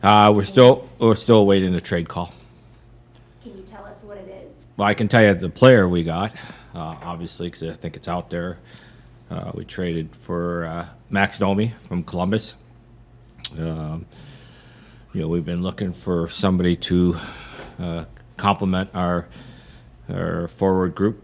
We're still awaiting the trade call. Can you tell us what it is? Well, I can tell you the player we got, obviously, because I think it's out there. We traded for Max Domi from Columbus. We've been looking for somebody to complement our forward group,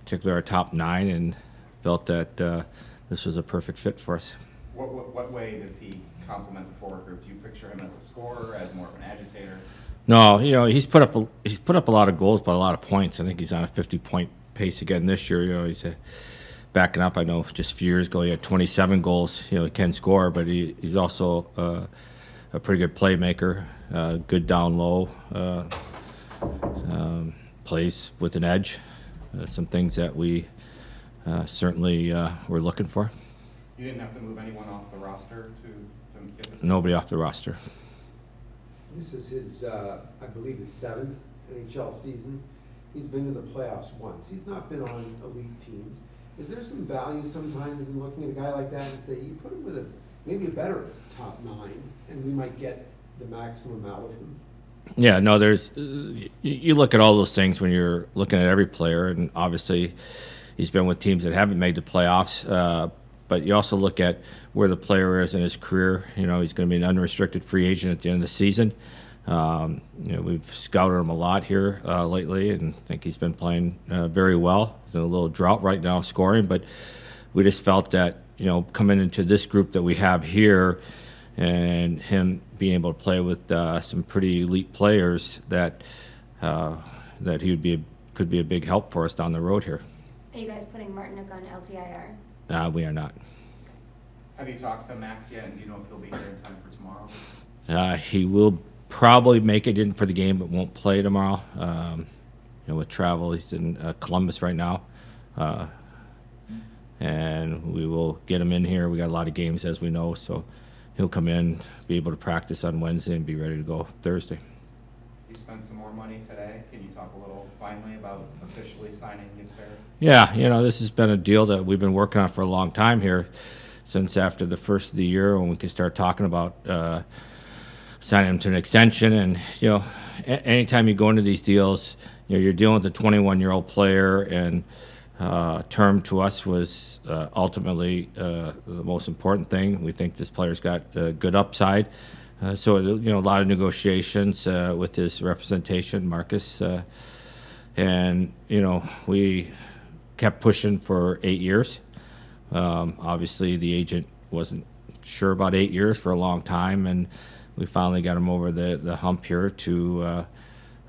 particularly our top 9, and felt that this was a perfect fit for us. What way does he complement the forward group? Do you picture him as a scorer, as more of an agitator? No, he's put up a lot of goals, but a lot of points. I think he's on a 50-point pace again this year. He's backing up. I know just a few years ago he had 27 goals. He can score, but he's also a pretty good playmaker, good down low, plays with an edge. Some things that we certainly were looking for. You didn't have to move anyone off the roster to get this? Nobody off the roster. This is his, I believe, his 7th NHL season. He's been to the playoffs once. He's not been on elite teams. Is there some value sometimes in looking at a guy like that and say, you put him with maybe a better top 9, and we might get the maximum out of him? Yeah, no, you look at all those things when you're looking at every player, and obviously he's been with teams that haven't made the playoffs, but you also look at where the player is in his career. He's going to be an unrestricted free agent at the end of the season. We've scouted him a lot here lately, and think he's been playing very well. He's in a little drought right now scoring, but we just felt that, coming into this group that we have here and him being able to play with some pretty elite players, that he could be a big help for us down the road here. Are you guys putting Martinic on LTIR? We are not. Have you talked to Max yet, and do you know if he'll be here in time for tomorrow? He will probably make it in for the game, but won't play tomorrow. With travel, he's in Columbus right now, and we will get him in here. We got a lot of games, as we know, so he'll come in, be able to practice on Wednesday, and be ready to go Thursday. You spent some more money today. Can you talk a little finally about officially signing Jesper? Yeah, this has been a deal that we've been working on for a long time here, since after the first of the year when we could start talking about signing him to an extension. And anytime you go into these deals, you're dealing with a 21-year-old player, and term to us was ultimately the most important thing. We think this player's got a good upside. So, a lot of negotiations with his representation, Marcus. And, we kept pushing for 8 years. Obviously, the agent wasn't sure about 8 years for a long time, and we finally got him over the hump here to,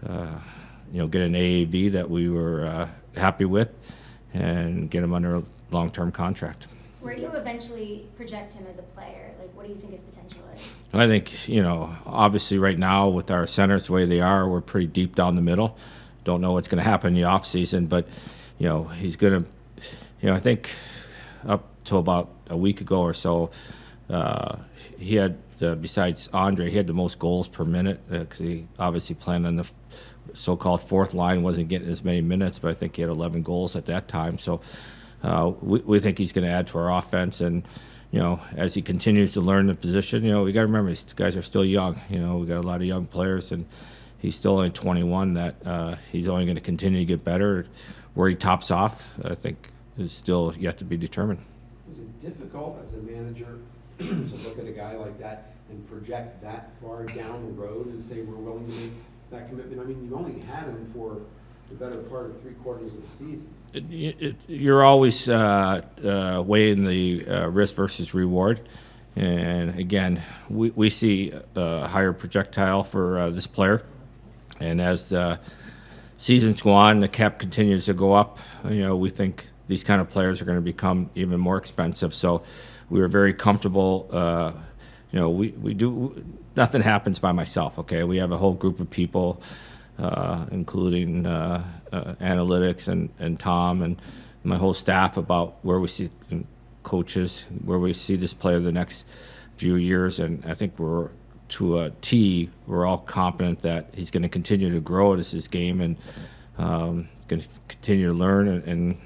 get an AAV that we were happy with and get him under a long-term contract. Where do you eventually project him as a player? Like, what do you think his potential is? I think, obviously right now with our centers the way they are, we're pretty deep down the middle. Don't know what's going to happen in the offseason, but, he's going to, I think up to about a week ago or so, he had, besides Andre, he had the most goals per minute, because he obviously playing on the so-called 4th line, wasn't getting as many minutes, but I think he had 11 goals at that time. So we think he's going to add to our offense, and as he continues to learn the position, we got to remember these guys are still young. We got a lot of young players, and he's still only 21. That he's only going to continue to get better. Where he tops off, I think, is still yet to be determined. Is it difficult as a manager to look at a guy like that and project that far down the road and say we're willing to make that commitment? I mean, you've only had him for the better part of 3/4 of the season. You're always weighing the risk versus reward. And again, we see a higher projectile for this player. And as the seasons go on, the cap continues to go up. We think these kind of players are going to become even more expensive. So we were very comfortable. We do, nothing happens by myself, okay? We have a whole group of people, including analytics and Tom and my whole staff, about where we see coaches, where we see this player the next few years. And I think we're, to a T, we're all confident that he's going to continue to grow as his game, and going to continue to learn and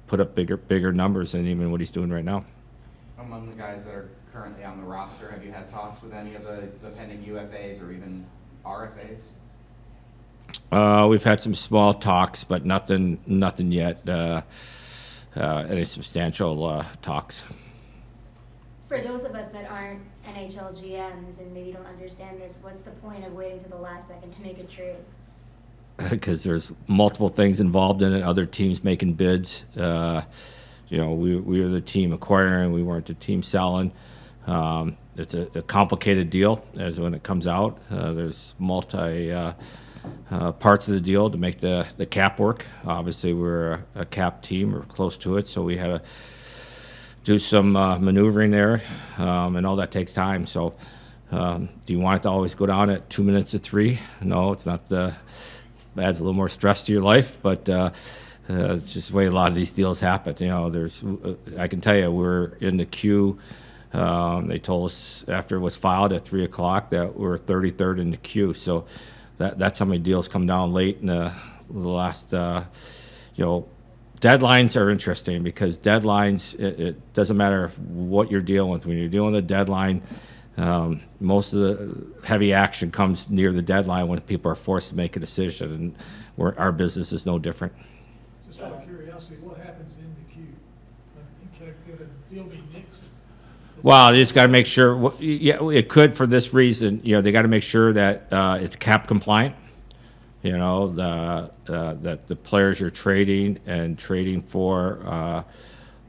put up bigger numbers than even what he's doing right now. among the guys that are currently on the roster, have you had talks with any of the pending UFAs or even RFAs? We've had some small talks, but nothing yet. Any substantial talks. For those of us that aren't NHL GMs and maybe don't understand this, what's the point of waiting to the last second to make a trade? Because there's multiple things involved in it. Other teams making bids. We were the team acquiring. We weren't the team selling. It's a complicated deal as when it comes out. There's multi parts of the deal to make the cap work. Obviously, we're a cap team or close to it, so we had to do some maneuvering there, and all that takes time. So, do you want it to always go down at 2 minutes to 3? No, it's not. Adds a little more stress to your life, but it's just the way a lot of these deals happen. I can tell you, we're in the queue. They told us after it was filed at 3 o'clock that we're 33rd in the queue. So that's how many deals come down late in the last. Deadlines are interesting because deadlines. It doesn't matter what you're dealing with. When you're dealing with a deadline, most of the heavy action comes near the deadline when people are forced to make a decision, and our business is no different. Just out of curiosity, what happens in the queue? Could a deal be nixed? Well, they just got to make sure. Yeah, it could for this reason. They got to make sure that it's cap compliant. That the players you're trading for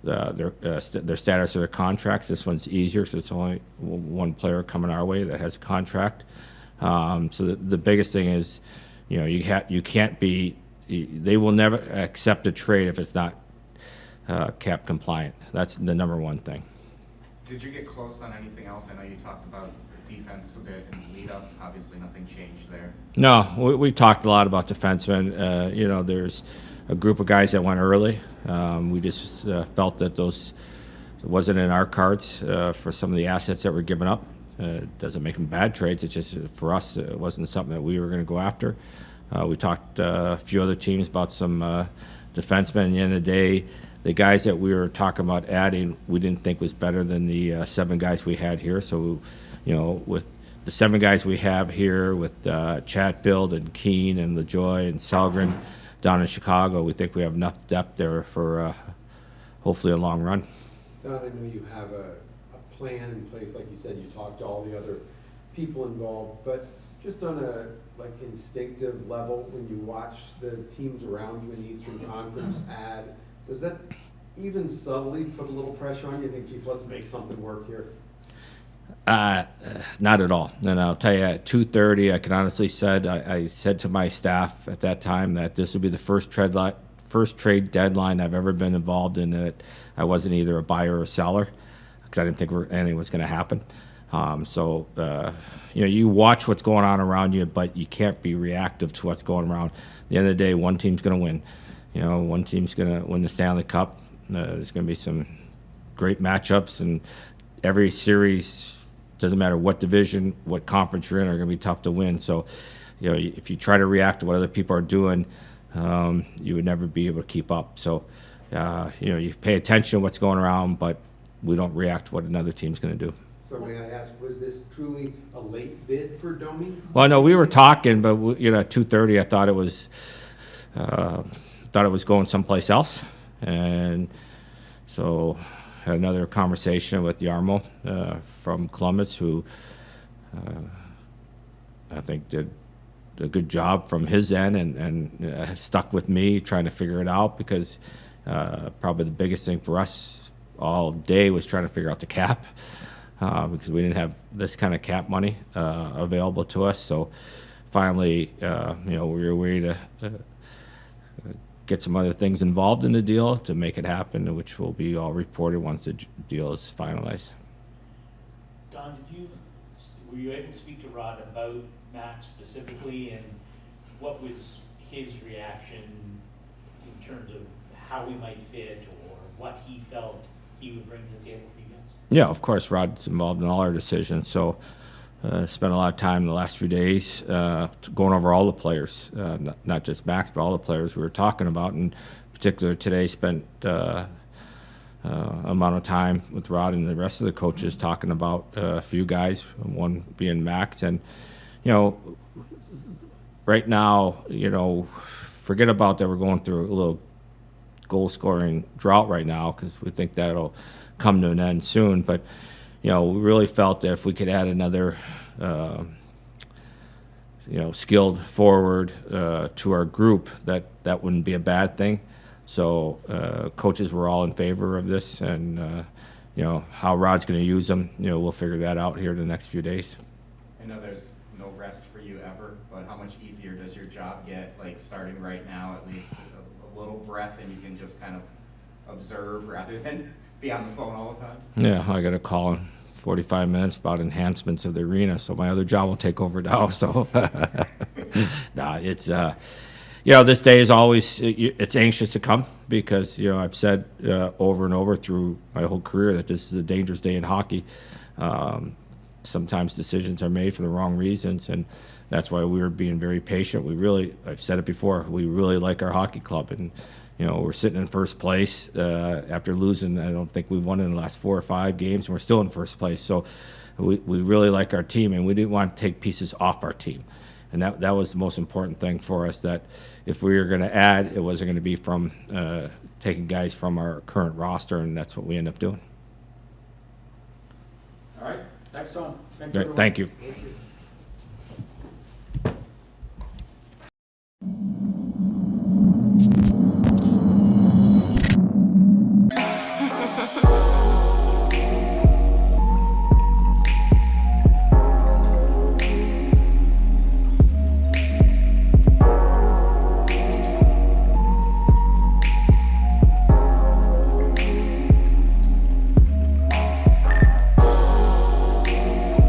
their status of their contracts. This one's easier, so it's only one player coming our way that has a contract. So the biggest thing is, you can't be. They will never accept a trade if it's not cap compliant. That's the number one thing. Did you get close on anything else? I know you talked about defense a bit in the lead up. Obviously, nothing changed there. No, we talked a lot about defensemen. There's a group of guys that went early. We just felt that those wasn't in our cards for some of the assets that were given up. It doesn't make them bad trades. It's just for us, it wasn't something that we were going to go after. We talked a few other teams about some defensemen. At the end of the day, the guys that we were talking about adding, we didn't think was better than the 7 guys we had here. So, with the 7 guys we have here, with Chatfield and Keene and LaJoy and Selgren down in Chicago, we think we have enough depth there for hopefully a long run. Don, I know you have a plan in place, like you said, you talked to all the other people involved, but just on a instinctive level, when you watch the teams around you in the Eastern Conference add, does that even subtly put a little pressure on you? Think, geez, let's make something work here? Not at all. And I'll tell you, at 2:30, I can honestly I said to my staff at that time that this would be the first trade deadline I've ever been involved in that I wasn't either a buyer or a seller, because I didn't think anything was going to happen. You watch what's going on around you, but you can't be reactive to what's going around. At the end of the day, one team's going to win. One team's going to win the Stanley Cup. There's going to be some great matchups, and every series, doesn't matter what division, what conference you're in, are going to be tough to win. So, if you try to react to what other people are doing, you would never be able to keep up. So, you pay attention to what's going around, but we don't react to what another team's going to do. So may I ask, was this truly a late bid for Domi? Well, no, we were talking, but at 2:30, I thought it was going someplace else, and so had another conversation with Yarmo from Columbus, who I think did a good job from his end, and stuck with me trying to figure it out, because probably the biggest thing for us all day was trying to figure out the cap. Because we didn't have this kind of cap money available to us. So finally, we were ready to get some other things involved in the deal to make it happen, which will be all reported once the deal is finalized. Don, were you able to speak to Rod about Max specifically, and what was his reaction in terms of how he might fit, or what he felt he would bring to the table for you guys? Yeah, of course, Rod's involved in all our decisions. So spent a lot of time the last few days going over all the players, not just Max, but all the players we were talking about. In particular, today spent amount of time with Rod and the rest of the coaches talking about a few guys, one being Max. And, right now, forget about that we're going through a little goal-scoring drought right now because we think that'll come to an end soon. But, we really felt that if we could add another, skilled forward to our group, that wouldn't be a bad thing. So coaches were all in favor of this, and how Rod's going to use them, we'll figure that out here in the next few days. I know there's no rest for you ever, but how much easier does your job get, like starting right now, at least a little breath, and you can just kind of observe rather than be on the phone all the time? Yeah, I got a call in 45 minutes about enhancements of the arena, so my other job will take over now. So, no, it's this day is always it's anxious to come because I've said over and over through my whole career that this is a dangerous day in hockey. Sometimes decisions are made for the wrong reasons, and that's why we were being very patient. I've said it before, we really like our hockey club, and we're sitting in first place after losing. I don't think we've won in the last 4 or 5 games, and we're still in first place. So we really like our team, and we didn't want to take pieces off our team. And that was the most important thing for us, that if we were going to add, it wasn't going to be from taking guys from our current roster, and that's what we end up doing. All right, thanks, Tom. Thanks, Great, everyone. thank you. Thank you.